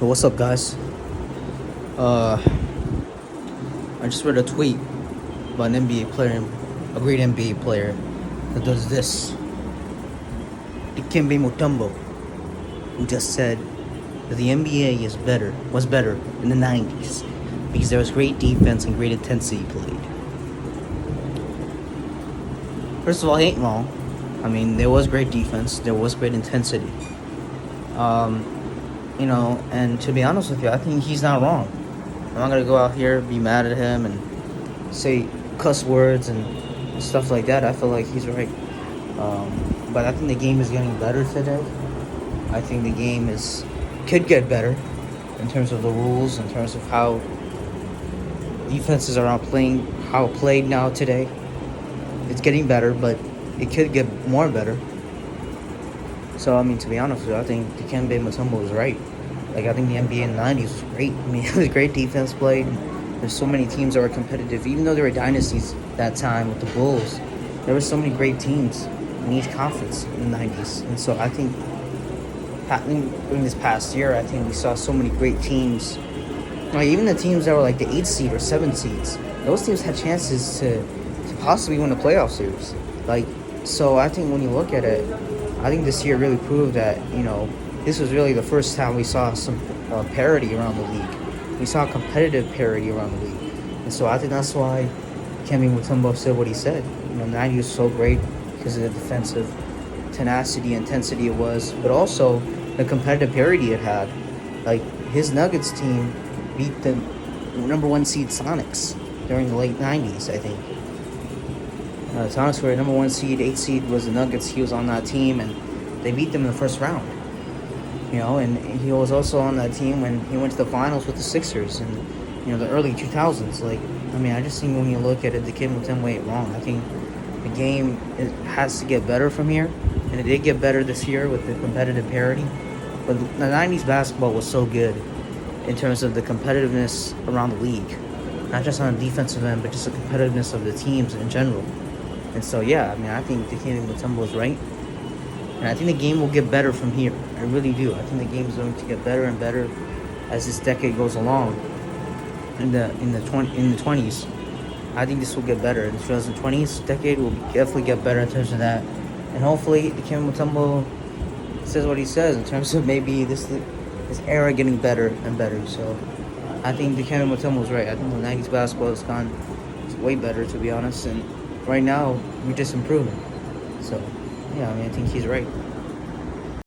What's up, guys? Uh, I just read a tweet about an NBA player, a great NBA player, that does this. Dikembe Mutombo, who just said that the NBA was better in the 90's because there was great defense and great intensity played. First of all, he ain't wrong. I mean, there was great defense, there was great intensity. And to be honest with you, I think he's not wrong. I'm not gonna go out here be mad at him and say cuss words and stuff like that. I feel like he's right. But I think the game is getting better today. I think the game could get better in terms of the rules, in terms of how defenses are playing, how played now today. It's getting better, but it could get more better. So, I mean, to be honest with you, I think Dikembe Mutombo was right. Like, I think the NBA in the 90's was great. I mean, it was great defense played. There's so many teams that were competitive. Even though there were dynasties that time with the Bulls, there were so many great teams in each conference in the 90's. And so I think during this past year, I think we saw so many great teams. Like, even the teams that were like the 8 seed or 7 seeds, those teams had chances to possibly win a playoff series. So I think when you look at it, I think this year really proved that, this was really the first time we saw some parity around the league. We saw competitive parity around the league. And so I think that's why Kemi Mutombo said what he said. The 90 was so great because of the defensive tenacity, intensity it was, but also the competitive parity it had. Like, his Nuggets team beat the number 1 seed Sonics during the late 90's, I think. The Sonics were number 1 seed, 8 seed was the Nuggets. He was on that team, and they beat them in the first round. And he was also on that team when he went to the finals with the Sixers in, the early 2000s. I just think when you look at it, the kid Mutombo ain't wrong. I think the game has to get better from here, and it did get better this year with the competitive parity. But the 90's basketball was so good in terms of the competitiveness around the league, not just on the defensive end, but just the competitiveness of the teams in general. And so, I think Dikembe Mutombo is right. And I think the game will get better from here. I really do. I think the game is going to get better and better as this decade goes along. In the 20s, I think this will get better. In the 2020s decade will definitely get better in terms of that. And hopefully, Dikembe Mutombo says what he says in terms of maybe this era getting better and better. So I think Dikembe Mutombo is right. I think the 90's basketball has gone way better, to be honest. And right now, we're just improving. So, I think he's right.